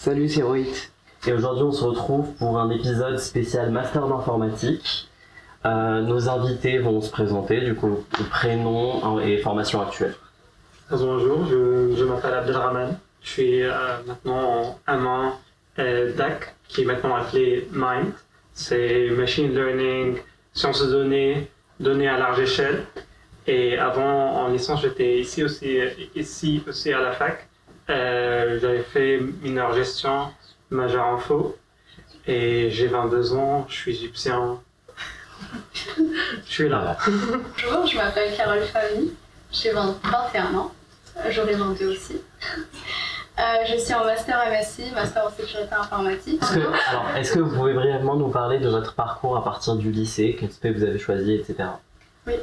Salut, c'est Rohit. Et aujourd'hui, on se retrouve pour un épisode spécial Master d'informatique. Nos invités vont se présenter, du coup, prénom et formation actuelle. Bonjour, je m'appelle Abdelrahman. Je suis maintenant en M1 DAC, qui est maintenant appelé MIND. C'est Machine Learning, Sciences de données, données à large échelle. Et avant, en licence, j'étais ici aussi à la fac. J'avais fait mineur gestion, majeur info. Et j'ai 22 ans, je suis égyptien. Je suis là. Bonjour, je m'appelle Carole Fahmy, j'ai 21 ans, j'aurai 22 aussi. Je suis en master MSI, master en sécurité informatique. Est-ce que vous pouvez brièvement nous parler de votre parcours à partir du lycée, quel spé vous avez choisi, etc. Oui,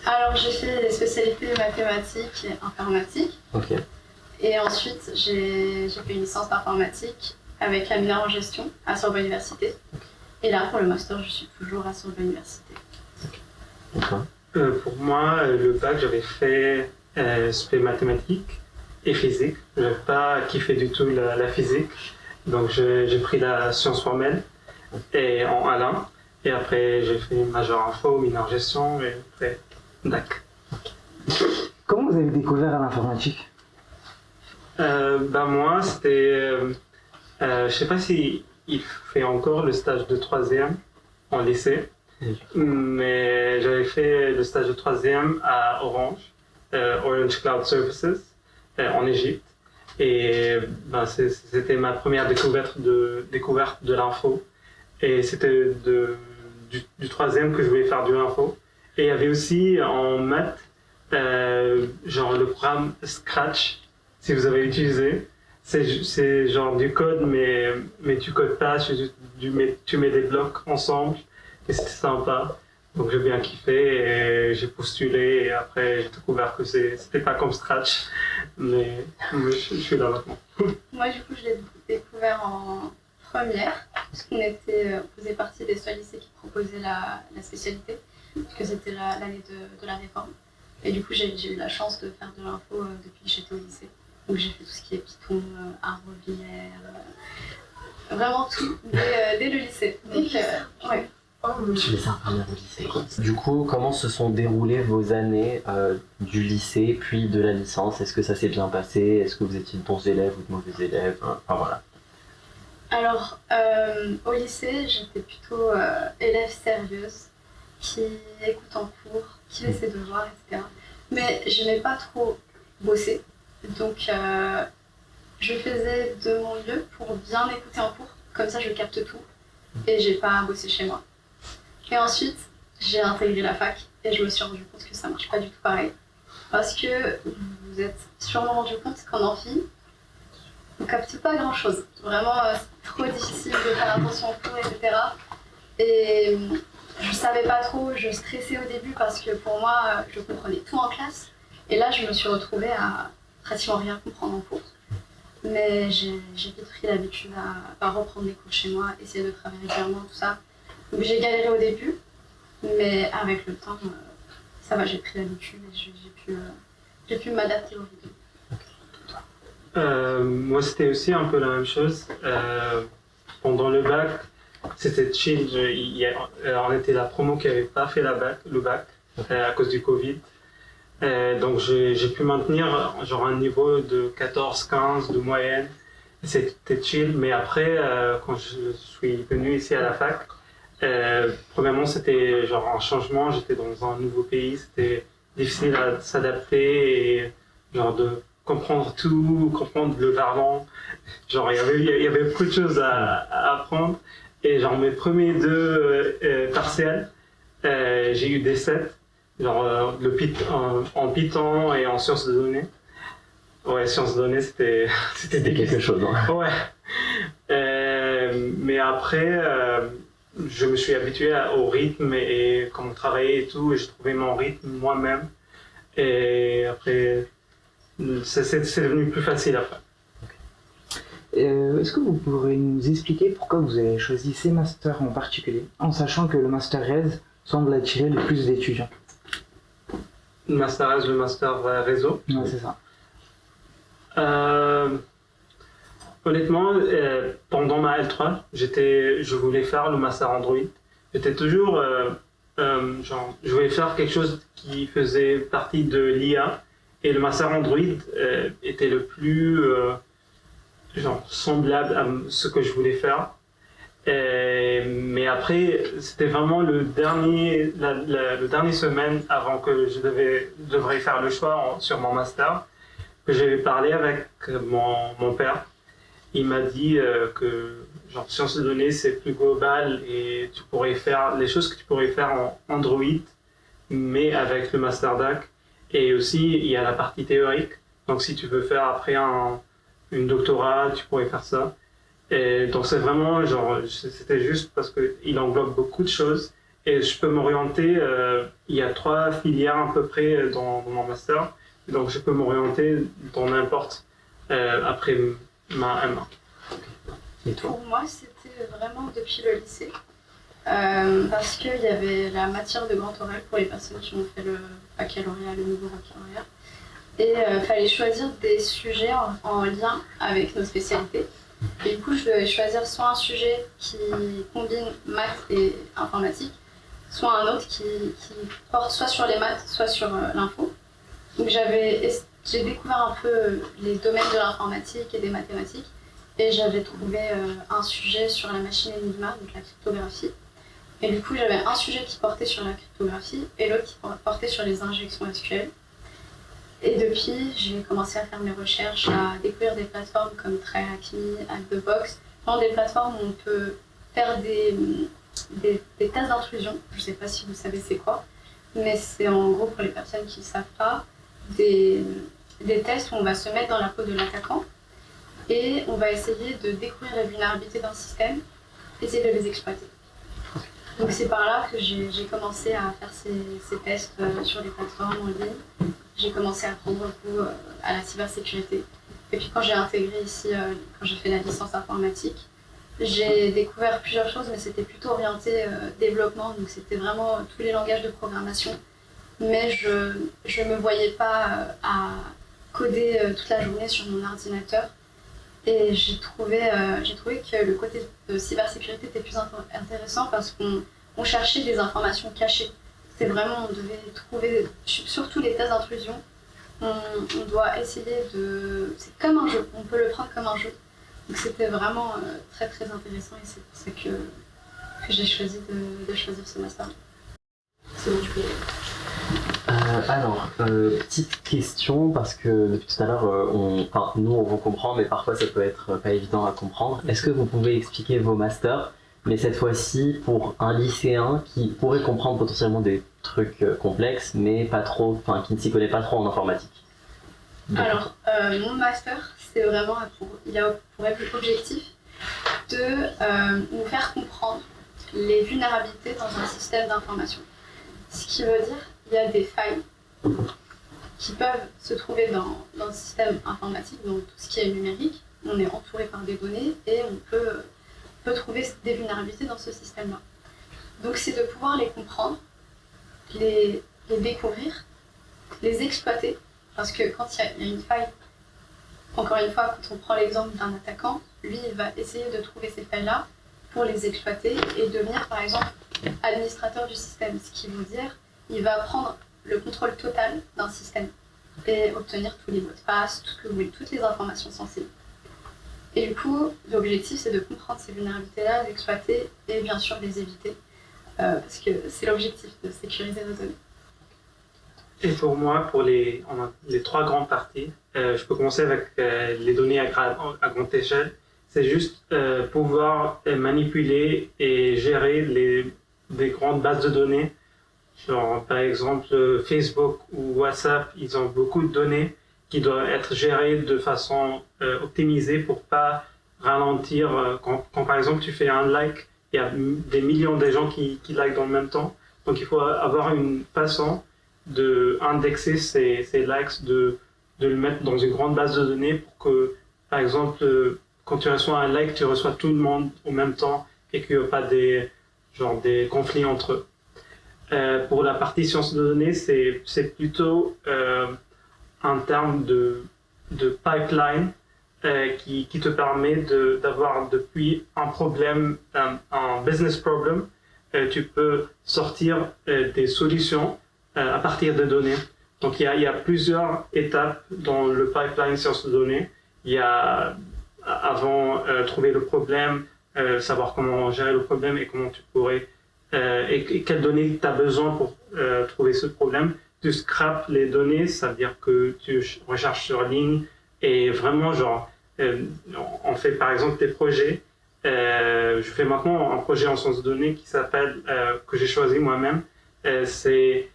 alors j'ai fait des spécialités mathématiques et informatique. Ok. Et ensuite j'ai fait une licence d'informatique avec un mineur en gestion à Sorbonne Université. Et là, pour le master, je suis toujours à Sorbonne Université. D'accord. Pour moi, le bac, j'avais fait spé mathématiques et physique. Je n'avais pas kiffé du tout la physique. Donc j'ai pris la science formelle et en A1. Et après, j'ai fait major info, mineur gestion et après DAC. Comment vous avez découvert l'informatique? Moi, c'était... je sais pas si il fait encore le stage de 3e en lycée, mais j'avais fait le stage de 3e à Orange, Orange Cloud Services, en Égypte. Et c'était ma première découverte de l'info. Et c'était du 3e que je voulais faire de l'info. Et il y avait aussi en maths, genre le programme Scratch, si vous avez utilisé. C'est genre du code, mais tu codes pas, tu mets des blocs ensemble. Et c'était sympa. Donc j'ai bien kiffé et j'ai postulé. Et après, j'ai découvert que c'était pas comme Scratch. Mais je suis là maintenant. Moi, du coup, je l'ai découvert en première, parce qu'on faisait partie des seuls lycées qui proposaient la spécialité, puisque c'était l'année de la réforme. Et du coup, j'ai eu la chance de faire de l'info depuis que j'étais au lycée. Donc j'ai fait tout ce qui est Python, arbre binaire, vraiment tout dès le lycée. Donc, ouais. Tu les as premières au lycée. Du coup, comment se sont déroulées vos années du lycée puis de la licence? Est-ce que ça s'est bien passé? Est-ce que vous étiez de bons élèves ou de mauvais élèves? Enfin voilà. Alors, au lycée, j'étais plutôt élève sérieuse, qui écoute en cours, qui fait ses devoirs, etc. Mais je n'ai pas trop bossé. Donc, je faisais de mon mieux pour bien écouter en cours. Comme ça, je capte tout. Et j'ai pas bossé chez moi. Et ensuite, j'ai intégré la fac. Et je me suis rendu compte que ça marche pas du tout pareil. Parce que vous vous êtes sûrement rendu compte qu'en amphi, on capte pas grand chose. Vraiment, c'est trop difficile de faire attention aux cours, etc. Et je savais pas trop, je stressais au début parce que pour moi, je comprenais tout en classe. Et là, je me suis retrouvée à pratiquement rien comprendre en cours. Mais j'ai vite pris l'habitude à reprendre mes cours chez moi, essayer de travailler régulièrement, tout ça. Donc j'ai galéré au début, mais avec le temps, ça va, j'ai pris l'habitude et j'ai pu m'adapter au vidéos. Moi, c'était aussi un peu la même chose. Pendant le bac, c'était chill. On était la promo qui n'avait pas fait le bac à cause du Covid. Donc j'ai pu maintenir genre un niveau de 14-15 de moyenne. C'était chill, mais après, quand je suis venu ici à la fac, premièrement c'était genre un changement, j'étais dans un nouveau pays, c'était difficile à s'adapter et genre de comprendre tout, comprendre le verlan. Genre il y avait beaucoup de choses à apprendre. Et genre mes premiers deux partiels, j'ai eu des 7. Genre en Python et en sciences de données. Ouais, sciences de données, c'était quelque chose. Hein. Ouais. Mais après, je me suis habitué au rythme et comment travailler et tout, et j'ai trouvé mon rythme moi-même. Et après, c'est devenu plus facile après. Est-ce que vous pourrez nous expliquer pourquoi vous avez choisi ces masters en particulier, en sachant que le master RES semble attirer le plus d'étudiants? Le master RES, le master réseau. Ouais, c'est ça. Honnêtement, pendant ma L3, je voulais faire le master Android. J'étais toujours, je voulais faire quelque chose qui faisait partie de l'IA. Et le master Android était le plus semblable à ce que je voulais faire. Mais après, c'était vraiment le dernier semaine avant que je devrais faire le choix sur mon master, que j'ai parlé avec mon père. Il m'a dit que sciences de données c'est plus global et tu pourrais faire les choses que tu pourrais faire en Android, mais avec le master DAC. Et aussi, il y a la partie théorique. Donc, si tu veux faire après une doctorat, tu pourrais faire ça. Et donc, c'est vraiment, c'était juste parce qu'il englobe beaucoup de choses. Et je peux m'orienter, il y a 3 filières à peu près dans mon master. Donc, je peux m'orienter dans n'importe après ma M1. Et toi? Pour moi, c'était vraiment depuis le lycée. Parce qu'il y avait la matière de grand oral pour les personnes qui ont fait le baccalauréat, le nouveau baccalauréat. Et il fallait choisir des sujets en lien avec nos spécialités. Et du coup, je devais choisir soit un sujet qui combine maths et informatique, soit un autre qui porte soit sur les maths, soit sur l'info. Donc j'ai découvert un peu les domaines de l'informatique et des mathématiques. Et j'avais trouvé un sujet sur la machine Enigma, donc la cryptographie. Et du coup, j'avais un sujet qui portait sur la cryptographie et l'autre qui portait sur les injections SQL. Et depuis, j'ai commencé à faire mes recherches, à découvrir des plateformes comme TryHackMe, HackTheBox, des plateformes où on peut faire des tests d'intrusion. Je ne sais pas si vous savez c'est quoi, mais c'est en gros pour les personnes qui ne savent pas, des tests où on va se mettre dans la peau de l'attaquant et on va essayer de découvrir les vulnérabilités d'un système, essayer de les exploiter. Donc c'est par là que j'ai commencé à faire ces tests sur les plateformes en ligne. J'ai commencé à prendre goût à la cybersécurité. Et puis quand j'ai intégré ici, quand j'ai fait la licence informatique, j'ai découvert plusieurs choses, mais c'était plutôt orienté développement, donc c'était vraiment tous les langages de programmation. Mais je ne me voyais pas à coder toute la journée sur mon ordinateur. Et j'ai trouvé que le côté de cybersécurité était plus intéressant parce qu'on cherchait des informations cachées. C'était vraiment, on devait trouver, surtout les tests d'intrusion, on doit essayer de... C'est comme un jeu, on peut le prendre comme un jeu. Donc c'était vraiment très très intéressant et c'est pour ça que j'ai choisi de choisir ce master. C'est bon, tu peux y aller. Alors, petite question, parce que depuis tout à l'heure, nous on vous comprend, mais parfois ça peut être pas évident à comprendre. Est-ce que vous pouvez expliquer vos masters, mais cette fois-ci pour un lycéen qui pourrait comprendre potentiellement des trucs complexes, mais pas trop, qui ne s'y connaît pas trop en informatique? Alors, mon master, c'est vraiment il a pour objectif de nous faire comprendre les vulnérabilités dans un système d'information. Ce qui veut dire qu'il y a des failles qui peuvent se trouver dans le système informatique, donc tout ce qui est numérique. On est entouré par des données et on peut trouver des vulnérabilités dans ce système-là. Donc c'est de pouvoir les comprendre, les découvrir, les exploiter, parce que quand il y a une faille, encore une fois, quand on prend l'exemple d'un attaquant, lui il va essayer de trouver ces failles-là pour les exploiter et devenir par exemple administrateur du système, ce qui veut dire il va prendre le contrôle total d'un système et obtenir tous les mots de passe, toutes les informations sensibles. Et du coup, l'objectif c'est de comprendre ces vulnérabilités-là, les exploiter et bien sûr les éviter, parce que c'est l'objectif de sécuriser nos données. Et pour moi, on a les 3 grandes parties. Je peux commencer avec les données à grande échelle. C'est juste pouvoir manipuler et gérer des grandes bases de données. Genre, par exemple, Facebook ou WhatsApp, ils ont beaucoup de données qui doivent être gérées de façon optimisée pour pas ralentir. Quand par exemple tu fais un like, il y a des millions de gens qui like dans le même temps. Donc il faut avoir une façon d'indexer ces likes, de le mettre dans une grande base de données pour que, par exemple, quand tu reçois un like, tu reçois tout le monde au même temps et qu'il n'y a pas des conflits entre eux. Pour la partie sciences de données, c'est plutôt en termes de pipeline. qui te permet d'avoir depuis un problème, un business problem, tu peux sortir des solutions à partir de données. Donc il y a plusieurs étapes dans le pipeline sciences de données. Il y a avant trouver le problème, savoir comment gérer le problème et comment tu pourrais et quelles données tu as besoin pour trouver ce problème. Tu scrapes les données, ça veut dire que tu recherches sur ligne et vraiment genre on fait par exemple des projets. Je fais maintenant un projet en sciences de données qui s'appelle que j'ai choisi moi-même. C'est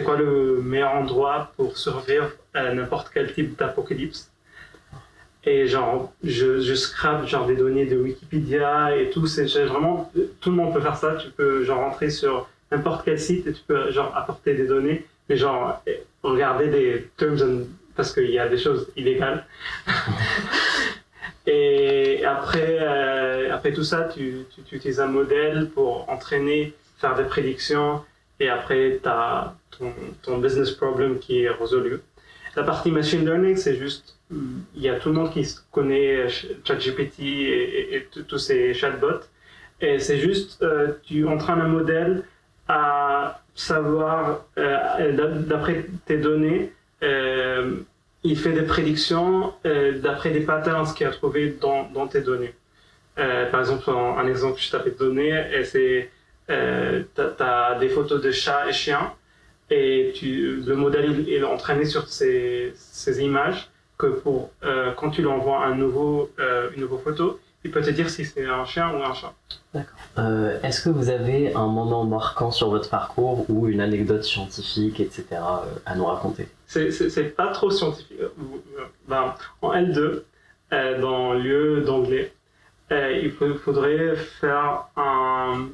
quoi le meilleur endroit pour survivre à n'importe quel type d'apocalypse. Et genre, je scrape genre des données de Wikipédia et tout. C'est vraiment, tout le monde peut faire ça. Tu peux genre rentrer sur n'importe quel site et tu peux genre apporter des données, mais genre regarder des terms parce qu'il y a des choses illégales. Et après tout ça, tu utilises un modèle pour entraîner, faire des prédictions. Et après, tu as ton business problem qui est résolu. La partie machine learning, c'est juste, il y a tout le monde qui connaît ChatGPT et tous ces chatbots. Et c'est juste, tu entraînes un modèle à savoir, d'après tes données, il fait des prédictions d'après des patterns qu'il a trouvés dans tes données. Par exemple, un exemple que je t'avais donné, c'est t'as des photos de chats et chiens et le modèle est entraîné sur ces images que quand tu lui envoies une nouvelle photo, il peut te dire si c'est un chien ou un chat. D'accord. Est-ce que vous avez un moment marquant sur votre parcours ou une anecdote scientifique, etc. à nous raconter? C'est pas trop scientifique. En L2, dans le lieu d'anglais, il faudrait faire un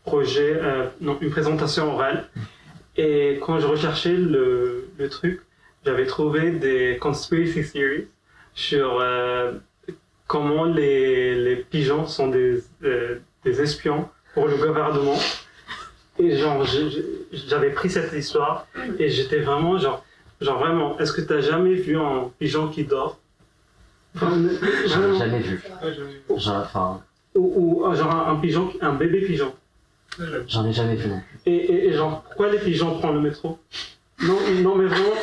projet, une présentation orale. Et quand je recherchais le truc, j'avais trouvé des conspiracy theories sur comment les pigeons sont des espions pour le gouvernement. Et genre, j'avais pris cette histoire et j'étais vraiment genre vraiment, est-ce que tu as jamais vu un pigeon qui dort? Jamais vu. Ou genre un pigeon, un bébé pigeon. J'en ai jamais vu non plus. Et genre, pourquoi les pigeons prennent le métro? Non, mais vraiment.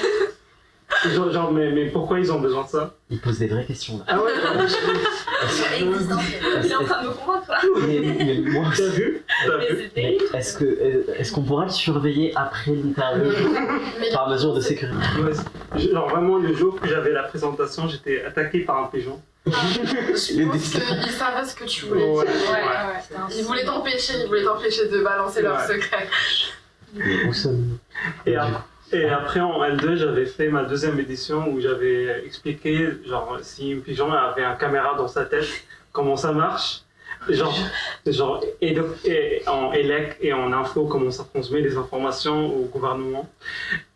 Genre, mais pourquoi ils ont besoin de ça? Ils posent des vraies questions là. Ah ouais. Il est en train de me convaincre là. Mais moi, T'as vu? mais est-ce qu'on pourra le surveiller après l'interview par mesure de sécurité? Ouais, genre vraiment le jour que j'avais la présentation, j'étais attaqué par un pigeon. Je pense qu'ils savaient ce que tu voulais dire. Ouais. Ils voulaient t'empêcher de balancer leurs secrets. Mais où sommes-nous? Et après en L2, j'avais fait ma deuxième édition où j'avais expliqué genre si une pigeon avait une caméra dans sa tête, comment ça marche. Genre et en ELEC et en info, comment ça transmet les informations au gouvernement.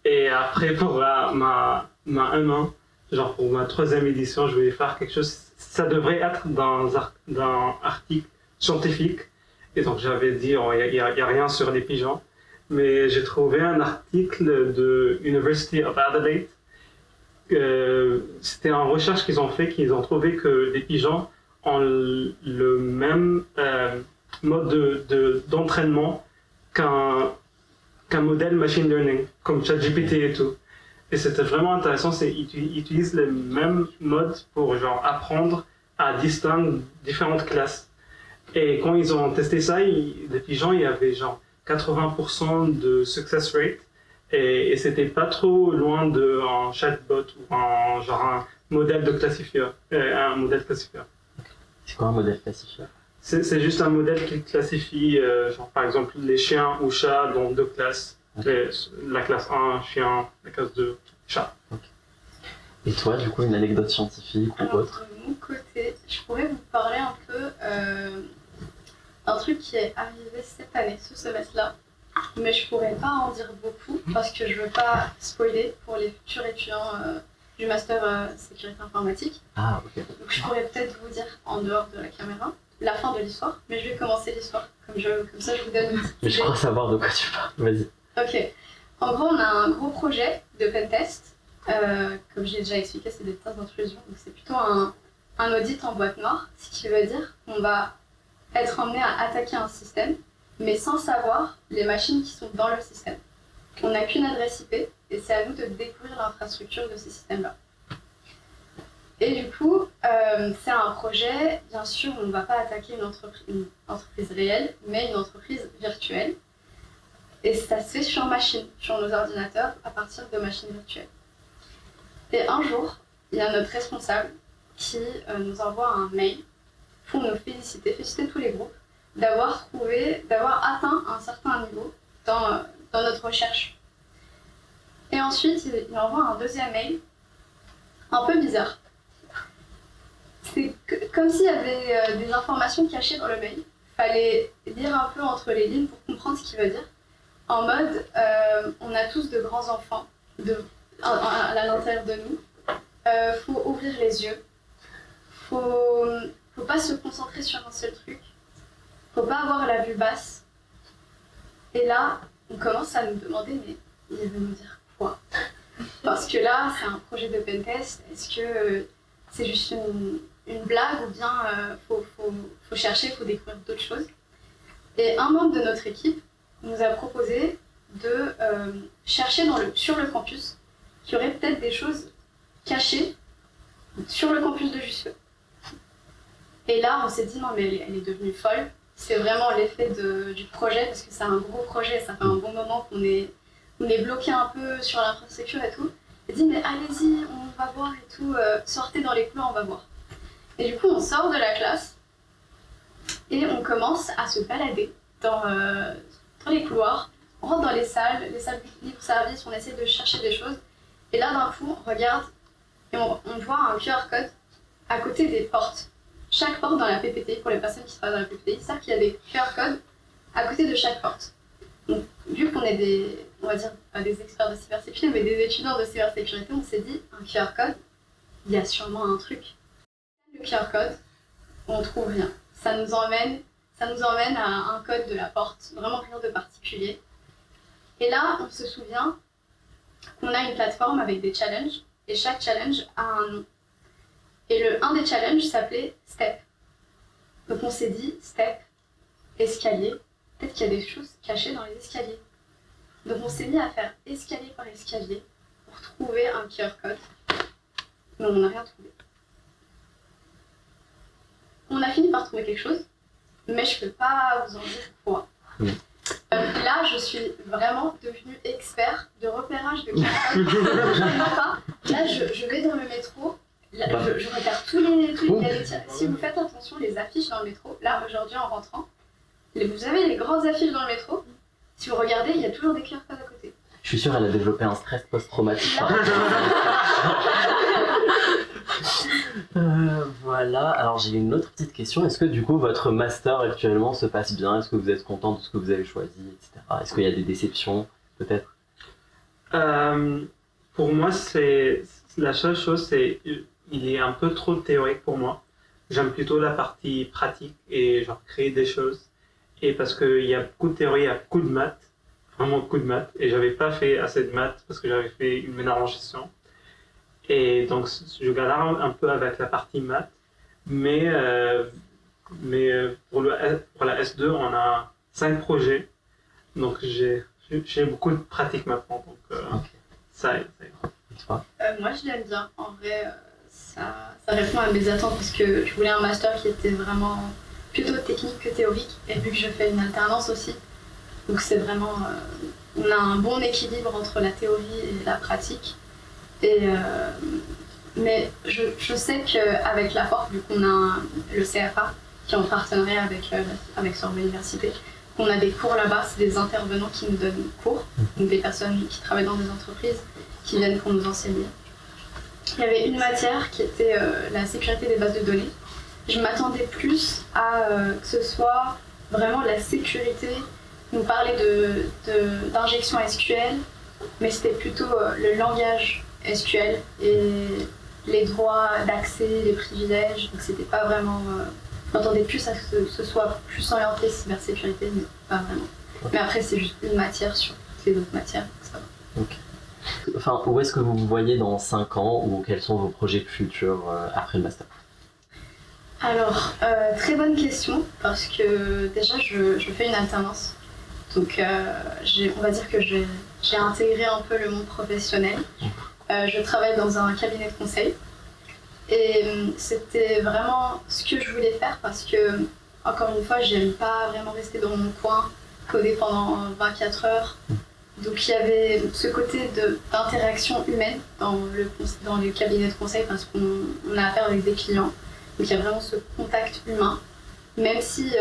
Et après pour ma 1-1, genre pour ma troisième édition, je voulais faire quelque chose, ça devrait être dans un article scientifique. Et donc j'avais dit, il y a rien sur les pigeons. Mais j'ai trouvé un article de University of Adelaide. C'était une recherche qu'ils ont fait, qu'ils ont trouvé que les pigeons ont le même mode d'entraînement qu'un modèle machine learning, comme ChatGPT et tout. Et c'était vraiment intéressant, ils utilisent les mêmes modes pour genre apprendre à distinguer différentes classes. Et quand ils ont testé ça, les pigeons, il y avait genre 80% de success rate et c'était pas trop loin d'un chatbot ou un modèle de classifieur. C'est quoi un modèle classifieur? C'est juste un modèle qui classifie, genre par exemple, les chiens ou chats dans deux classes. Okay. La classe 1, chien, la classe 2, chat. Okay. Et toi, du coup, une anecdote scientifique ou autre? De mon côté, je pourrais vous parler un peu un truc qui est arrivé cette année, ce semestre-là, mais je pourrais pas en dire beaucoup parce que je veux pas spoiler pour les futurs étudiants du master sécurité informatique. Ah, ok. Donc je pourrais peut-être vous dire en dehors de la caméra la fin de l'histoire, mais je vais commencer l'histoire comme ça je vous donne une petite Mais je crois savoir de quoi tu parles. Vas-y. Ok. En gros, on a un gros projet de pentest. Comme j'ai déjà expliqué, c'est des tests d'intrusion, donc c'est plutôt un un audit en boîte noire, ce qui veut dire qu'on va être emmené à attaquer un système, mais sans savoir les machines qui sont dans le système. On n'a qu'une adresse IP et c'est à nous de découvrir l'infrastructure de ces systèmes-là. Et du coup, c'est un projet, bien sûr, on ne va pas attaquer une entreprise réelle, mais une entreprise virtuelle. Et ça se fait sur machine, sur nos ordinateurs, à partir de machines virtuelles. Et un jour, il y a notre responsable qui nous envoie un mail pour nous féliciter tous les groupes, d'avoir atteint un certain niveau dans notre recherche. Et ensuite, il envoie un deuxième mail, un peu bizarre. C'est comme s'il y avait des informations cachées dans le mail. Il fallait lire un peu entre les lignes pour comprendre ce qu'il veut dire. En mode, on a tous de grands enfants à l'intérieur de nous. Faut ouvrir les yeux. Faut pas se concentrer sur un seul truc. Faut pas avoir la vue basse. Et là, on commence à nous demander, mais il veut nous dire quoi? Parce que là, c'est un projet de pentest. Est-ce que c'est juste une blague ou bien faut chercher, faut découvrir d'autres choses? Et un membre de notre équipe nous a proposé de chercher sur le campus qu'il y aurait peut-être des choses cachées sur le campus de Jussieu. Et là, on s'est dit non, mais elle est devenue folle. C'est vraiment l'effet du projet, parce que c'est un gros projet, ça fait un bon moment qu'on est bloqué un peu sur l'infrastructure et tout. Elle dit mais allez-y, on va voir et tout, sortez dans les couloirs, on va voir. Et du coup, on sort de la classe et on commence à se balader dans les couloirs, on rentre dans les salles libre-service, on essaie de chercher des choses. Et là, d'un coup, on regarde et on voit un QR code à côté des portes. Chaque porte dans la PPT, pour les personnes qui travaillent dans la PPT, ils savent qu'il y a des QR codes à côté de chaque porte. Donc, vu qu'on est on va dire, pas des experts de cybersécurité, mais des étudiants de cybersécurité, on s'est dit, un QR code, il y a sûrement un truc. Le QR code, on trouve rien. Ça nous emmène à un code de la porte, vraiment rien de particulier. Et là, on se souvient qu'on a une plateforme avec des challenges, et chaque challenge a un nom. Et un des challenges s'appelait Step. Donc on s'est dit, Step, escalier, peut-être qu'il y a des choses cachées dans les escaliers. Donc on s'est mis à faire escalier par escalier pour trouver un QR code, mais on n'a rien trouvé. On a fini par trouver quelque chose, mais je ne peux pas vous en dire quoi. Là, je suis vraiment devenue expert de repérage de QR code. Là, je vais dans le métro. Là, je regarde tous les si vous faites attention, les affiches dans le métro, là aujourd'hui en rentrant, vous avez les grandes affiches dans le métro, si vous regardez, il y a toujours des QR codes à côté. Je suis sûre qu'elle a développé un stress post-traumatique. Voilà, alors j'ai une autre petite question. Est-ce que du coup votre master actuellement se passe bien? Est-ce que vous êtes content de ce que vous avez choisi, etc. Est-ce qu'il y a des déceptions, peut-être? Pour moi, c'est la seule chose, c'est il est un peu trop théorique pour moi. J'aime plutôt la partie pratique et genre créer des choses. Et parce qu'il y a beaucoup de théorie, il y a beaucoup de maths, vraiment beaucoup de maths. Et j'avais pas fait assez de maths parce que j'avais fait une ménage en gestion. Et donc je galère un peu avec la partie maths. Mais pour la S2, on a 5 projets. Donc j'ai beaucoup de pratique maintenant. Donc ça aide. Moi je l'aime bien. En vrai, ça répond à mes attentes parce que je voulais un master qui était vraiment plutôt technique que théorique. Et vu que je fais une alternance aussi, donc c'est vraiment... on a un bon équilibre entre la théorie et la pratique. Mais je sais qu'avec la force, vu qu'on a le CFA qui est en partenariat avec Sorbonne Université, qu'on a des cours là-bas, c'est des intervenants qui nous donnent cours, donc des personnes qui travaillent dans des entreprises qui viennent pour nous enseigner. Il y avait une matière qui était la sécurité des bases de données. Je m'attendais plus à que ce soit vraiment la sécurité. On parlait d'injection SQL, mais c'était plutôt le langage SQL et les droits d'accès, les privilèges. Donc c'était pas vraiment... je m'attendais plus à ce que ce soit plus orienté cybersécurité, mais pas vraiment. Mais après, c'est juste une matière sur toutes les autres matières, donc ça va. Okay. Enfin, où est-ce que vous vous voyez dans 5 ans ou quels sont vos projets futurs après le master? Alors, très bonne question, parce que déjà, je fais une alternance. Donc, on va dire que j'ai intégré un peu le monde professionnel. Je travaille dans un cabinet de conseil. Et c'était vraiment ce que je voulais faire, parce que, encore une fois, j'aime pas vraiment rester dans mon coin, coder pendant 24 heures. Donc, il y avait ce côté d'interaction humaine dans le cabinet de conseil, parce qu'on a affaire avec des clients. Donc il y a vraiment ce contact humain, même si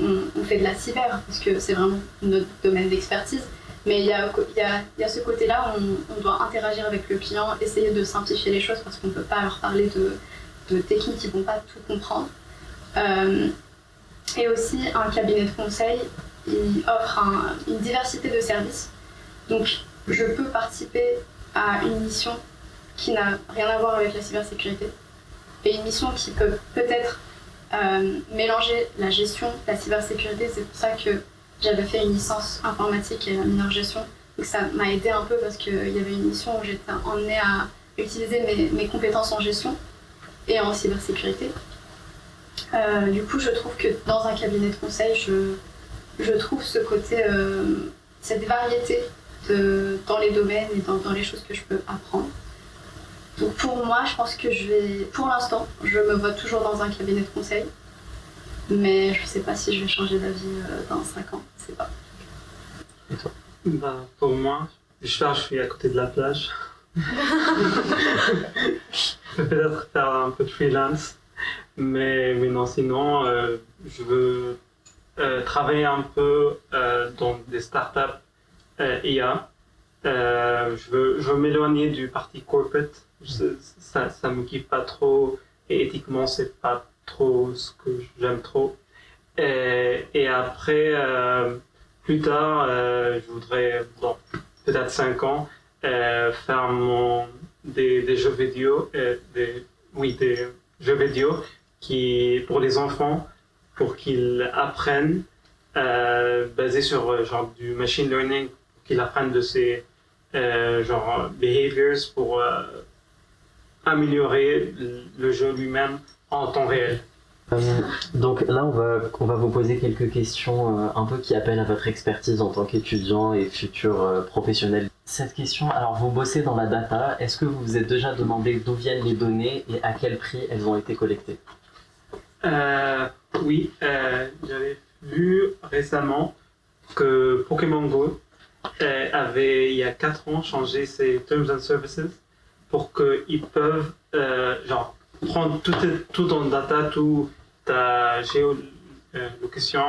on fait de la cyber, parce que c'est vraiment notre domaine d'expertise, mais il y a ce côté-là où on doit interagir avec le client, essayer de simplifier les choses, parce qu'on ne peut pas leur parler de techniques qui ne vont pas tout comprendre. Et aussi, un cabinet de conseil, il offre une diversité de services. Donc je peux participer à une mission qui n'a rien à voir avec la cybersécurité, et une mission qui peut peut-être mélanger la gestion, la cybersécurité. C'est pour ça que j'avais fait une licence informatique et la mineure gestion. Donc ça m'a aidé un peu, parce qu'il y avait une mission où j'étais emmenée à utiliser mes compétences en gestion et en cybersécurité. Du coup, je trouve que dans un cabinet de conseil, je trouve ce côté, cette variété dans les domaines et dans les choses que je peux apprendre. Donc pour moi, je pense que pour l'instant, je me vois toujours dans un cabinet de conseil, mais je ne sais pas si je vais changer d'avis dans 5 ans, je ne sais pas. Et toi? Pour moi, je suis à côté de la plage. Je peux peut-être faire un peu de freelance, mais non, sinon, je veux travailler un peu dans des startups IA. Je veux m'éloigner du parti corporate. Ça me kiffe pas trop, et éthiquement c'est pas trop ce que j'aime trop. Et après, plus tard, je voudrais, dans peut-être 5 ans, faire des jeux vidéo, des jeux vidéo pour les enfants, pour qu'ils apprennent, basé sur genre du machine learning, pour qu'ils apprennent de ces behaviors pour améliorer le jeu lui-même en temps réel. Donc là, on va vous poser quelques questions un peu qui appellent à votre expertise en tant qu'étudiant et futur professionnel. Cette question, alors vous bossez dans la data, est-ce que vous vous êtes déjà demandé d'où viennent les données et à quel prix elles ont été collectées? Oui, j'avais vu récemment que Pokémon Go avait, il y a 4 ans, changé ses Terms and Services pour qu'ils peuvent prendre tout ton data, toute ta géolocation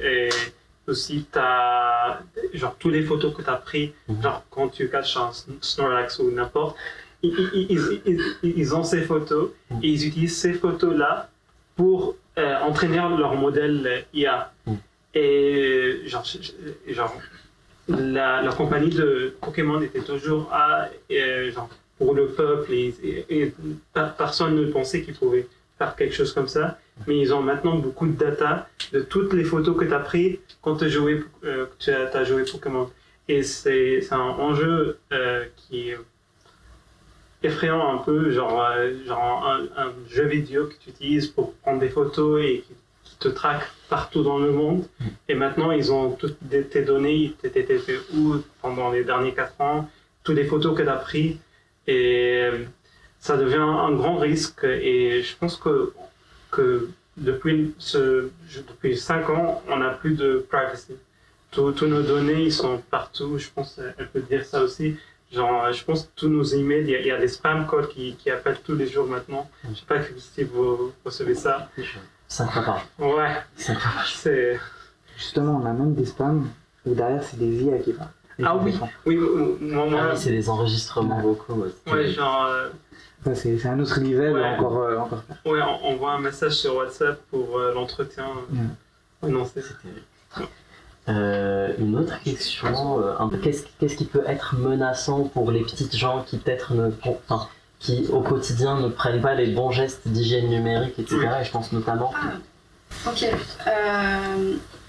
et aussi toutes les photos que tu as prises, genre quand tu caches un Snorlax ou n'importe. Ils ont ces photos et ils utilisent ces photos-là pour entraîner leur modèle IA. Et la compagnie de Pokémon était toujours pour le peuple, et personne ne pensait qu'ils pouvaient faire quelque chose comme ça, mais ils ont maintenant beaucoup de data de toutes les photos que tu as prises quand tu as joué Pokémon. Et c'est un enjeu qui est effrayant un peu, un jeu vidéo que tu utilises pour prendre des photos et qui te traque partout dans le monde. Et maintenant, ils ont toutes tes données, t'étais où pendant les derniers 4 ans, toutes les photos que tu as prises. Et ça devient un grand risque. Et je pense que depuis 5 ans, on n'a plus de privacy. Tous nos données, ils sont partout. Je pense qu'elle peut dire ça aussi. Je pense que tous nos emails, il y a des spam calls qui appellent tous les jours maintenant. Je ne sais pas si vous recevez ça. 5 fois par jour. Ouais. 5 fois par jour. C'est... Justement, on a même des spams où derrière c'est des IA qui parlent. Ah oui, oui, Ah oui, c'est des enregistrements vocaux. Ouais, Ça, c'est un autre niveau, encore pire. Ouais, on envoie un message sur WhatsApp pour l'entretien. Non, c'était... Une autre question, qu'est-ce qui peut être menaçant pour les petites gens qui peut-être qui au quotidien ne prennent pas les bons gestes d'hygiène numérique, etc. Oui. Et je pense notamment... Ok,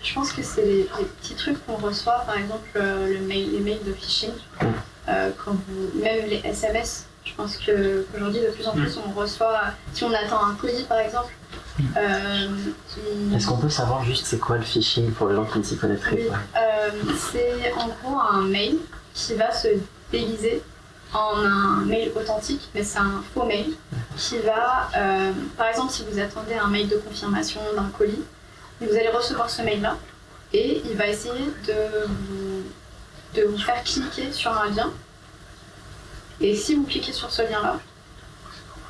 je pense que c'est les petits trucs qu'on reçoit, par exemple les mails de phishing, même les SMS. Je pense qu'aujourd'hui de plus en plus on reçoit, si on attend un colis par exemple, Est-ce qu'on peut savoir juste c'est quoi le phishing pour les gens qui ne s'y connaîtraient oui. pas? C'est en gros un mail qui va se déguiser en un mail authentique, mais c'est un faux mail qui va, par exemple, si vous attendez un mail de confirmation d'un colis, vous allez recevoir ce mail-là et il va essayer de vous faire cliquer sur un lien. Et si vous cliquez sur ce lien-là,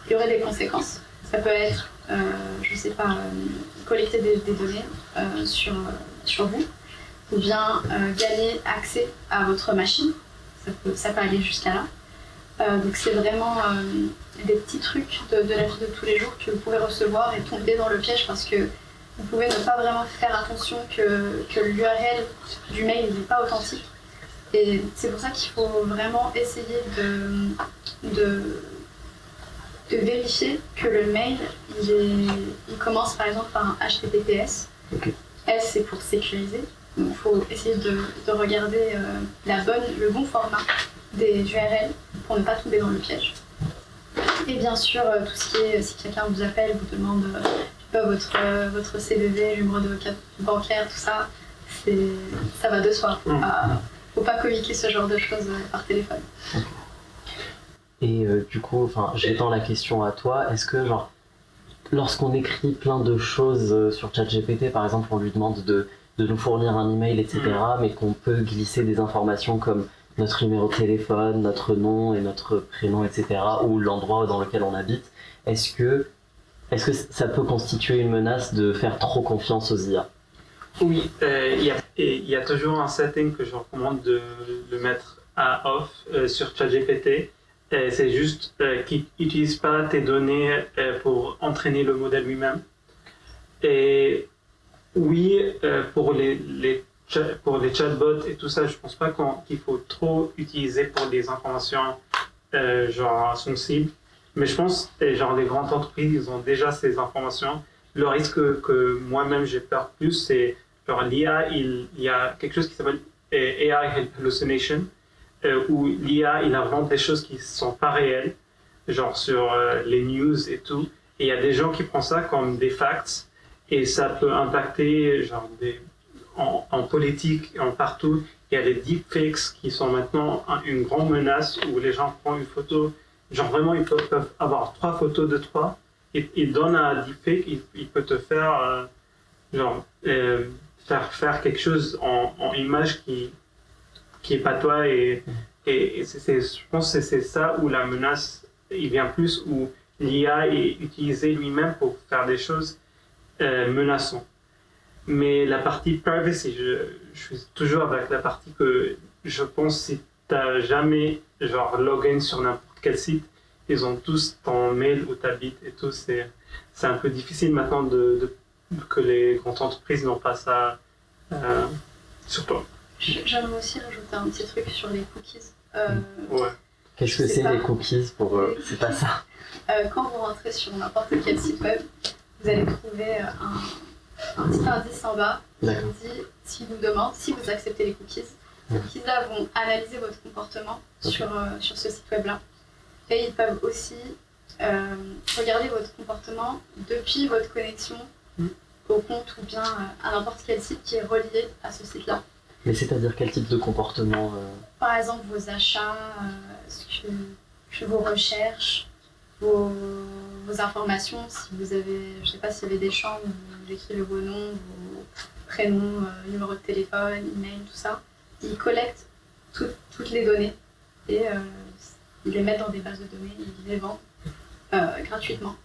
il y aurait des conséquences. Ça peut être, je sais pas, collecter des données sur vous, ou bien gagner accès à votre machine. Ça peut aller jusqu'à là. Donc c'est vraiment des petits trucs de la vie de tous les jours que vous pouvez recevoir et tomber dans le piège parce que vous pouvez ne pas vraiment faire attention que l'URL du mail n'est pas authentique. Et c'est pour ça qu'il faut vraiment essayer de vérifier que le mail il commence par exemple par un HTTPS. Okay. S c'est pour sécuriser. Donc il faut essayer de regarder le bon format des URL pour ne pas tomber dans le piège. Et bien sûr, tout ce qui est, si quelqu'un vous appelle, vous demande votre CVV, numéro de carte bancaire, tout ça, ça va de soi. Faut pas communiquer ce genre de choses par téléphone. Et du coup, j'étends la question à toi, est-ce que lorsqu'on écrit plein de choses sur ChatGPT, par exemple, on lui demande de nous fournir un email, etc., mais qu'on peut glisser des informations comme notre numéro de téléphone, notre nom et notre prénom, etc., ou l'endroit dans lequel on habite, est-ce que ça peut constituer une menace de faire trop confiance aux IA? Oui, il y a toujours un setting que je recommande de le mettre à off sur ChatGPT. C'est juste qu'il n'utilise pas tes données pour entraîner le modèle lui-même. Et oui, pour les chatbots et tout ça, je pense pas qu'il faut trop utiliser pour des informations sensibles. Mais je pense les grandes entreprises, ils ont déjà ces informations. Le risque que moi-même j'ai peur plus, c'est l'IA, il y a quelque chose qui s'appelle AI hallucination, où l'IA, il invente des choses qui sont pas réelles, sur les news et tout. Et il y a des gens qui prennent ça comme des facts, et ça peut impacter en politique, partout. Il y a des deepfakes qui sont maintenant une grande menace où les gens prennent une photo, vraiment ils peuvent avoir 3 photos de toi, et ils donnent à un deepfake, il peut te faire faire quelque chose en image qui est pas toi, et je pense que c'est ça où la menace il vient plus, où l'IA est utilisé lui-même pour faire des choses menaçantes. Mais la partie privacy, je suis toujours avec la partie que je pense si tu n'as jamais login sur n'importe quel site, ils ont tous ton mail où tu habites et tout. C'est un peu difficile maintenant que les grandes entreprises n'ont pas ça sur toi. J'aimerais aussi rajouter un petit truc sur les cookies. Ouais. Qu'est-ce que c'est les cookies pour c'est pas ça. Quand vous rentrez sur n'importe quel site web, vous allez trouver un petit indice en bas qui vous demande si vous acceptez les cookies. Les cookies là vont analyser votre comportement sur ce site web là. Et ils peuvent aussi regarder votre comportement depuis votre connexion au compte ou bien à n'importe quel site qui est relié à ce site là. Mais c'est-à-dire quel type de comportement Par exemple vos achats, vos recherches, vos informations, si vous avez, je sais pas s'il y avait des champs où vous écrivez vos noms, vos prénoms, numéro de téléphone, email, tout ça. Ils collectent toutes les données et ils les mettent dans des bases de données et ils les vendent gratuitement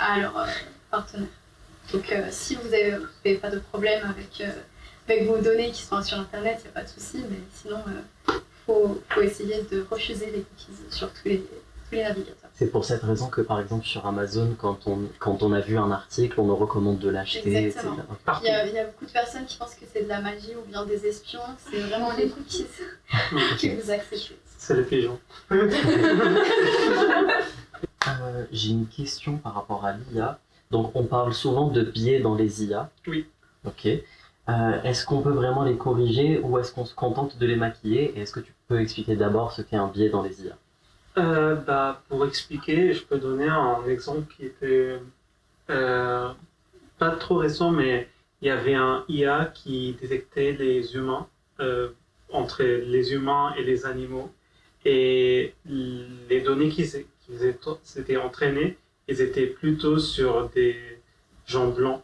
à leurs partenaires. Donc si vous n'avez pas de problème avec vos données qui sont sur internet, il n'y a pas de souci, mais sinon faut essayer de refuser les cookies sur tous les navigateurs. C'est pour cette raison que par exemple sur Amazon, quand on a vu un article, on nous recommande de l'acheter, etc. Il y a beaucoup de personnes qui pensent que c'est de la magie ou bien des espions, c'est vraiment les cookies que vous acceptez. C'est les pigeons. J'ai une question par rapport à l'IA. Donc on parle souvent de biais dans les IA. Oui. Ok. Est-ce qu'on peut vraiment les corriger ou est-ce qu'on se contente de les maquiller? Et est-ce que tu peux expliquer d'abord ce qu'est un biais dans les IA? Pour expliquer, je peux donner un exemple qui était pas trop récent, mais il y avait un IA qui détectait les humains, entre les humains et les animaux. Et les données qu'ils s'étaient entraînées, ils étaient plutôt sur des gens blancs.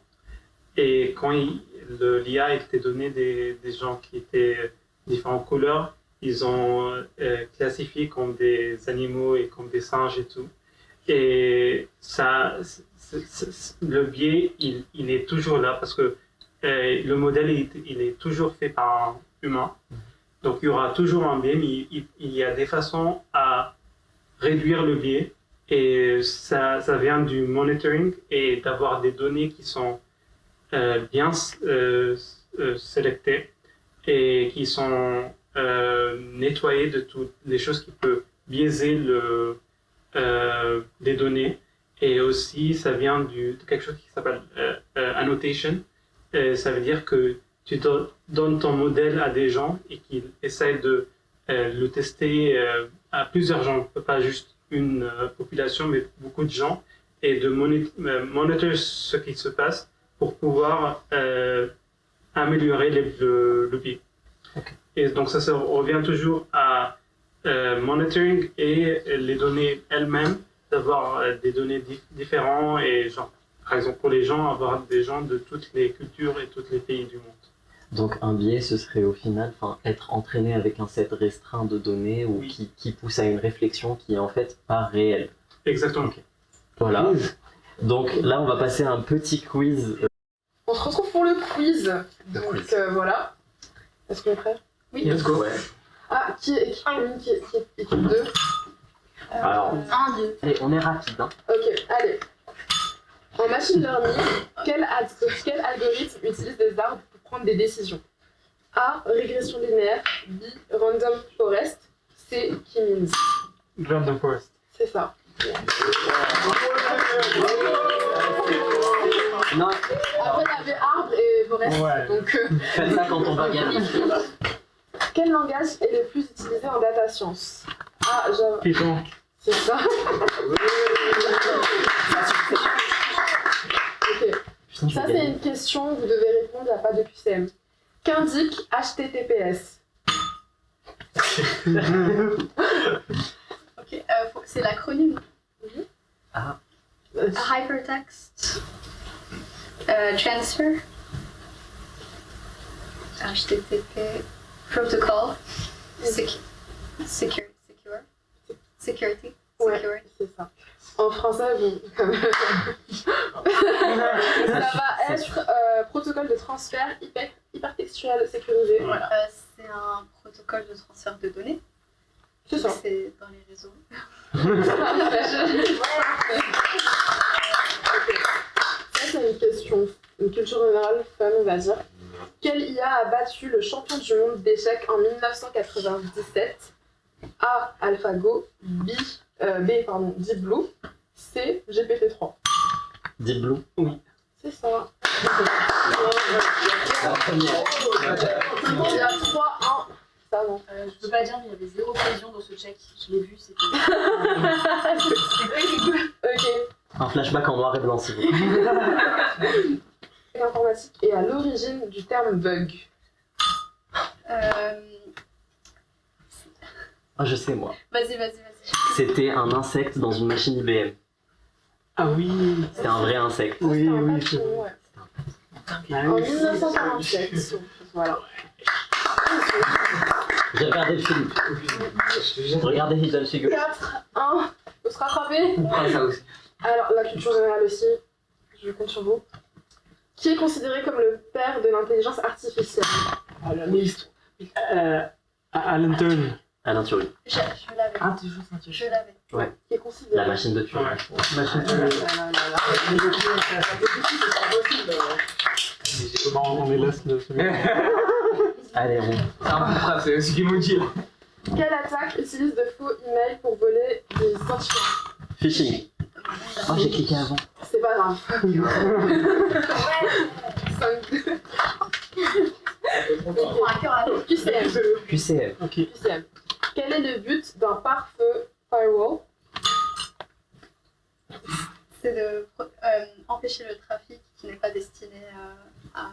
Et quand l'IA était donné des gens qui étaient différentes couleurs, ils ont classifié comme des animaux et comme des singes et tout. Et ça, le biais, il est toujours là parce que le modèle, il est toujours fait par un humain. Donc il y aura toujours un biais, mais il y a des façons à réduire le biais. Et ça vient du monitoring et d'avoir des données qui sont bien sélectées et qui sont nettoyées de toutes les choses qui peuvent biaiser les données. Et aussi, ça vient de quelque chose qui s'appelle annotation. Ça veut dire que tu donnes ton modèle à des gens et qu'ils essayent de le tester à plusieurs gens, pas juste une population, mais beaucoup de gens, et de monitorer ce qui se passe pour pouvoir améliorer le biais. Okay. Et donc ça revient toujours à monitoring et les données elles-mêmes, d'avoir des données différentes et genre, par exemple pour les gens, avoir des gens de toutes les cultures et tous les pays du monde. Donc un biais, ce serait au final être entraîné avec un set restreint de données ou oui. qui pousse à une réflexion qui est en fait pas réelle. Exactement. Okay. Voilà. Donc là, on va passer à un petit quiz. On se retrouve pour le quiz. Donc voilà. Est-ce qu'on est prêt? Oui. Let's go. Ouais. Ah, qui est équipe 1, qui est équipe 2? Alors, 1, 2. Allez, on est rapide. Hein. Ok, allez. En machine learning, quel algorithme utilise des arbres pour prendre des décisions? A. Régression linéaire. B. Random forest. C. K-means. Random forest. C'est ça. Non. Après, il y avait arbre et forest. Ouais. Donc, faites ça quand on va gagner. Quel langage est le plus utilisé en data science? A. Java. Python. C'est ça. Ok. Ça, c'est une question, vous devez répondre, il n'y a pas de QCM. Qu'indique HTTPS? Ok, c'est l'acronyme. Ah. Hypertext. Transfer. HTTP. Protocol. Security. Ouais, c'est ça. En français, bon, ça va être protocole de transfert hypertextuel sécurisé. Voilà. C'est un protocole de transfert de données. C'est ça. C'est dans les réseaux. Ça, c'est une question, une culture générale fun, on va dire. Quel IA a battu le champion du monde d'échecs en 1997? A. AlphaGo. B. Deep Blue. C. GPT-3. Deep Blue? Oui. C'est ça. Il y a 3-1. Ça, non. Je peux pas dire, mais il y avait 0 cohésion dans ce check. Je l'ai vu, c'était. Ok. Un flashback en noir et blanc, s'il vous plaît. L'informatique est à l'origine du terme bug. Ah, je sais, moi. Vas-y. C'était un insecte dans une machine IBM. Ah oui. C'était un vrai insecte. Oui. Ouais. En 1947. Voilà. J'ai regardé le film. Regardez Hidden Figure. 4-1. Faut se rattraper. On prend ça aussi. Alors, la culture générale aussi. Je compte sur vous. Qui est considéré comme le père de l'intelligence artificielle? Ah, la liste. Alan Turing. Alan Turing. Je l'avais. Ah, tu joues ça, tu Je l'avais. Ouais. Qui est considéré. La machine de Turing. Machine de Turing. Comment on les laisse le Allez, on. c'est ce qu'ils m'ont dit. Quelle attaque utilise de faux emails pour voler des identifiants? Phishing. Oh, j'ai cliqué avant. C'est pas grave. 5-2. QCM. QCM. QCM. Quel est le but d'un pare-feu firewall? c'est de empêcher le trafic qui n'est pas destiné à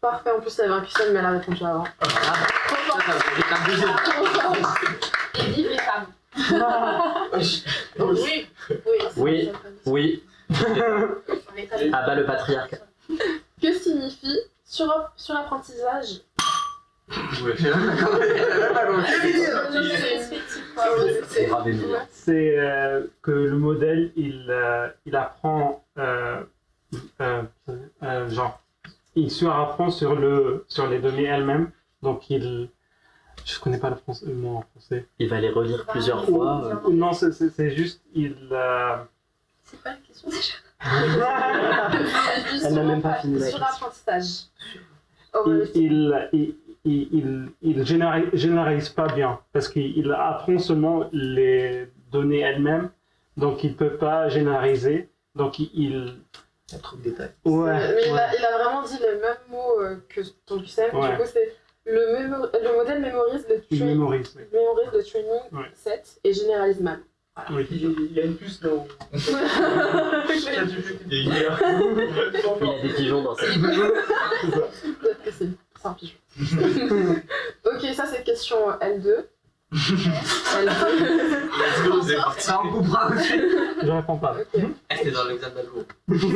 Parfait, en plus elle avait un question mais elle a répondu avant. Et vive les femmes. Oui. Oui, oui. On est très Ah bah le patriarcat. Que signifie surapprentissage? C'est grave et mignon. C'est que le modèle, il apprend, genre, il surapprend sur les données elles-mêmes. Donc, je connais pas le mot en français. Il va les relire plusieurs fois. Non, c'est juste, C'est pas la question déjà. Elle n'a même pas fini la Surapprentissage. il généralise pas bien parce qu'il apprend seulement les données elles-mêmes, donc il peut pas généraliser, donc il Il y a trop de détails. ouais, Mais ouais. il a vraiment dit les mêmes mots que ton QCM. Ouais. Du coup, c'est le modèle mémorise le Il training, mémorise. training Ouais. set et généralise mal. Oui. Il y a une puce là où. Il a des pigeons dans sa Peut-être que c'est un pigeon. Ok, ça c'est question L2. Ça en coupera aussi. Je réponds pas. Ok, C'était dans l'examen d'algo.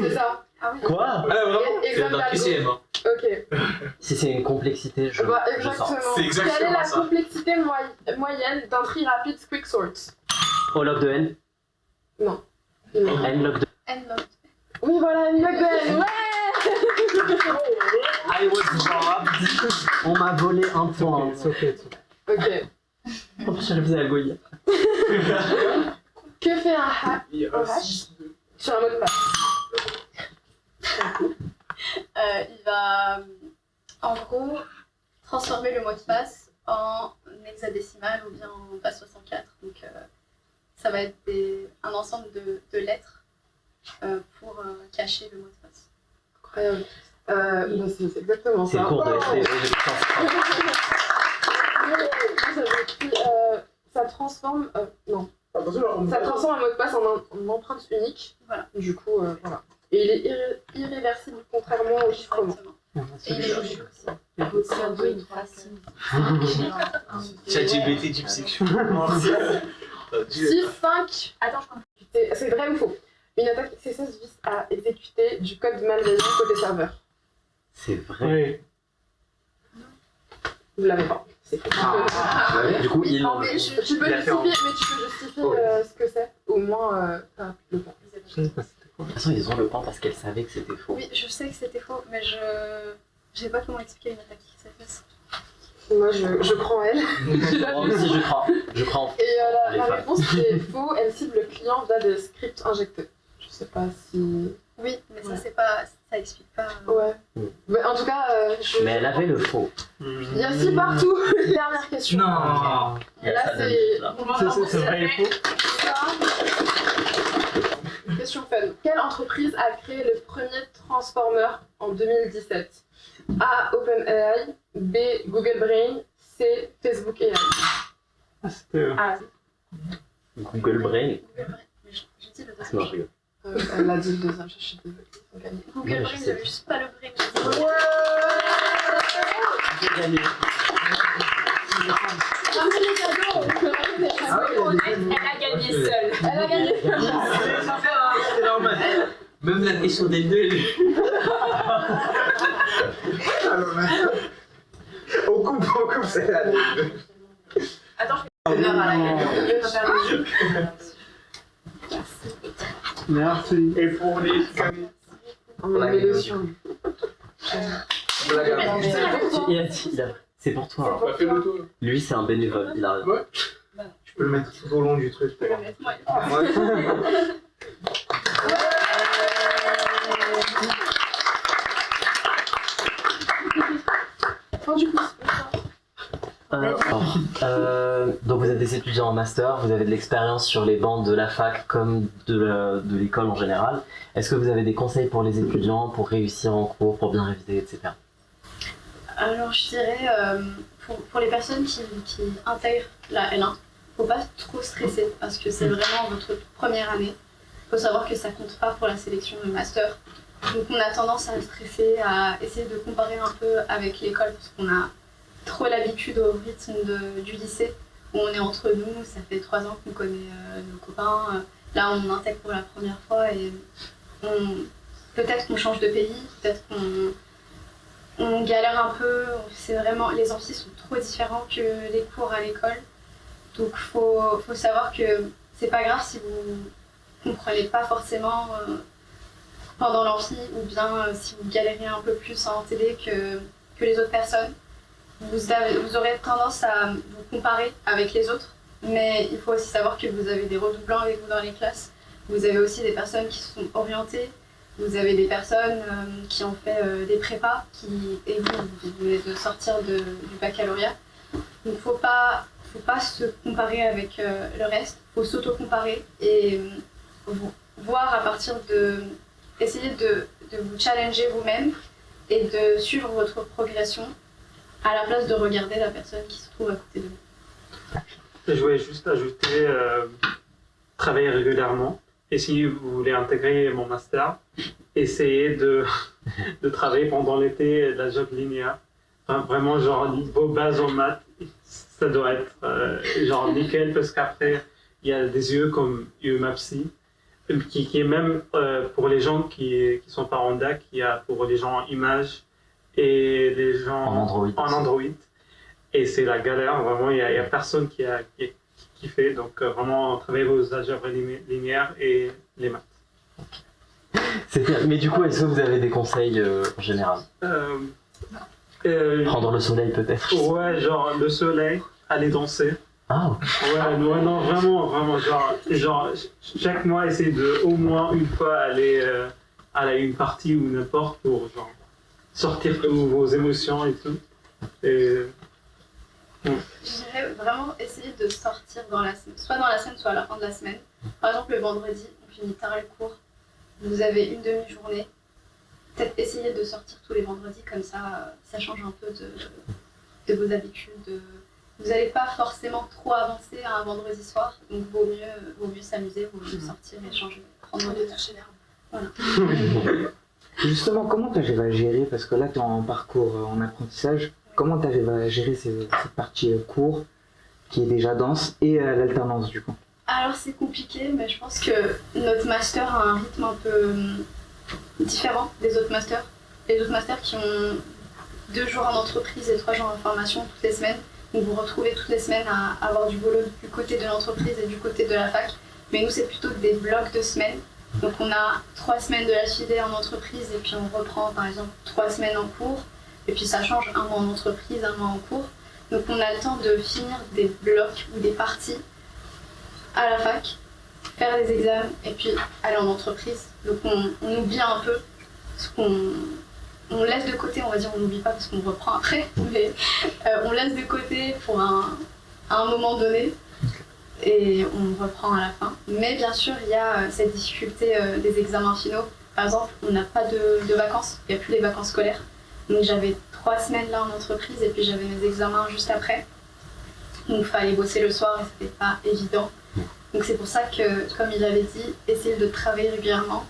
c'est ça. Ah oui. Quoi? Ah vraiment? C'est Examen dans d'algo. QCM. Hein. Ok, Si c'est une complexité, je sors. exactement. C'est exactement Quelle est la ça. complexité moyenne d'un tri rapide quicksort? O log de n? Non. N log de N-log. Oui, voilà, une McDonald's. Ouais. I was robbed. On m'a volé un point. It's okay, it's okay. Ok. En plus, je faisais algo hier. Que fait un hack sur un mot de passe? Il va en gros transformer le mot de passe en hexadécimal ou bien en base 64. Donc ça va être un ensemble de lettres pour cacher le mot de passe. Incroyable. Bah, c'est exactement C'est ça. le cours de Oh. STV, j'ai pu Moi, j'avais écrit, ça transforme. Non. Ça transforme un mot de passe en empreinte unique. Voilà. Du coup, voilà. Et il est irréversible contrairement au chiffrement. Exactement. Et il est logique aussi. Votre cerveau, il nous fascine. ChatGPT du psych. 6, 5. Attends, je comprends. C'est vrai ou faux? Une attaque XSS vise à exécuter du code malveillant côté serveur. C'est vrai. Oui. Vous l'avez pas. C'est faux. Du coup, Oui, il non, en mais Tu peux Il a fait en- justifier, mais tu peux justifier ce que c'est. Au moins, t'as le point. Je sais pas c'était quoi. De toute façon, ils ont le point parce qu'elle savait que c'était faux. Oui, je sais que c'était faux, mais je sais pas comment expliquer une attaque XSS. Moi, je crois en elle. Moi aussi, je crois. Je crois en Et Les la femmes. réponse c'est faux, elle cible le client via des scripts injectés. Je sais pas si. Oui, mais Ouais. ça c'est pas, ça explique pas. Ouais. Mm. Mais en tout cas, Mais elle avait le faux. il y a 6 partout. Dernière question. Non. Il y a Là, ça de c'est- logique, là. C'est vrai et faux. Question fun. Quelle entreprise a créé le premier Transformer en 2017? A. OpenAI, B. Google Brain, C. Facebook AI. Ah, c'était. Ah, Google Brain. Mais j'ai dit le Non, je deuxième. rigole. elle a dit le deuxième, je suis désolée. Ils ont gagné. Google Ouais, Brain, je sais j'avais plus. juste pas le brain. J'ai gagné. Elle a gagné seule. Elle a gagné. C'est normal. Même la question des deux, elle est. On coupe, c'est là. Attends, je fais l'heure à la gagne. Merci. Et pour les camis. On met les lotions. C'est pour toi. On va faire le tour. Lui, c'est un bénévole. Il a raison. Tu peux le mettre tout au long du truc. Je peux le mettre moi. Donc vous êtes des étudiants en master, vous avez de l'expérience sur les bancs de la fac comme de l'école en général. Est-ce que vous avez des conseils pour les étudiants pour réussir en cours, pour bien réviser, etc. Alors je dirais, pour les personnes qui intègrent la L1, faut pas trop stresser parce que c'est vraiment votre première année. faut savoir que ça compte pas pour la sélection de master. Donc on a tendance à stresser, à essayer de comparer un peu avec l'école parce qu'on a trop l'habitude au rythme du lycée où on est entre nous, ça fait 3 ans qu'on connaît nos copains. Là on intègre pour la première fois et peut-être qu'on change de pays, peut-être qu'on galère un peu. C'est vraiment, les amphis sont trop différents que les cours à l'école. Donc faut savoir que c'est pas grave si vous comprenez pas forcément pendant l'amphi ou bien si vous galérez un peu plus en télé que les autres personnes. Vous aurez tendance à vous comparer avec les autres, mais il faut aussi savoir que vous avez des redoublants avec vous dans les classes. Vous avez aussi des personnes qui sont orientées, vous avez des personnes qui ont fait des prépas, et vous venez de sortir du baccalauréat. Donc faut pas se comparer avec le reste, faut s'auto-comparer et voir à partir essayer de vous challenger vous-même et de suivre votre progression à la place de regarder la personne qui se trouve à côté de vous. Je voulais juste ajouter travailler régulièrement. Et si vous voulez intégrer mon master, essayez de travailler pendant l'été de la job linéaire. Enfin, vraiment, genre, vos bases en maths, ça doit être genre nickel parce qu'après, il y a des UE comme UMAPSI, qui est même pour les gens qui sont pas en DAC, il y a pour les gens en images et les gens en Android. Et c'est la galère, vraiment, il y a personne qui fait. Donc vraiment, travaillez vos algèbres linéaires et les maths. Mais du coup, est-ce que vous avez des conseils en général Prendre le soleil peut-être. Ouais, genre le soleil, aller danser. Ah. Ouais, non, vraiment, genre chaque mois, essayez de au moins une fois aller à une partie ou n'importe pour genre sortir vos émotions et tout. Et Je dirais vraiment essayer de sortir dans la semaine, soit dans la semaine, soit à la fin de la semaine. Par exemple, le vendredi, on finit tard le cours, vous avez une demi-journée. Peut-être essayer de sortir tous les vendredis, comme ça change un peu de vos habitudes. Vous n'allez pas forcément trop avancer à un vendredi soir, donc vaut mieux s'amuser, vaut mieux sortir et changer, prendre des toucher l'air. Voilà. Justement, comment tu arrives à gérer, parce que là tu es en parcours en apprentissage, comment tu arrives à gérer cette partie cours qui est déjà dense et l'alternance du coup? Alors c'est compliqué, mais je pense que notre master a un rythme un peu différent des autres masters. Les autres masters qui ont 2 jours en entreprise et 3 jours en formation toutes les semaines. Donc vous retrouvez toutes les semaines à avoir du boulot du côté de l'entreprise et du côté de la fac. Mais nous c'est plutôt des blocs de semaines. Donc on a 3 semaines de la FIDE en entreprise et puis on reprend par exemple 3 semaines en cours. Et puis ça change, 1 mois en entreprise, 1 mois en cours. Donc on a le temps de finir des blocs ou des parties à la fac, faire des examens et puis aller en entreprise. Donc on oublie un peu ce on laisse de côté, on va dire, on n'oublie pas parce qu'on reprend après, mais on laisse de côté pour un moment donné et on reprend à la fin. Mais bien sûr, il y a cette difficulté des examens finaux. Par exemple, on n'a pas de vacances, il n'y a plus les vacances scolaires. Donc j'avais 3 semaines là en entreprise et puis j'avais mes examens juste après. Donc il fallait bosser le soir et c'était pas évident. Donc c'est pour ça que, comme il avait dit, essayer de travailler régulièrement.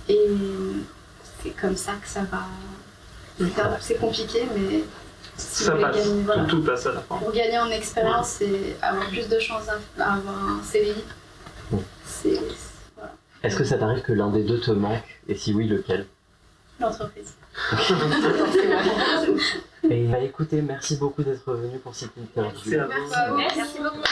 Et c'est comme ça que ça va. C'est compliqué, mais si ça vous voulez passe, gagner, voilà. tout passe à la fin. Pour gagner en expérience et avoir plus de chances à avoir un CDI, voilà. Est-ce que ça t'arrive que l'un des deux te manque? Et si oui, lequel? L'entreprise. Et écoutez, merci beaucoup d'être venu pour cette interview. Merci à vous. Merci beaucoup.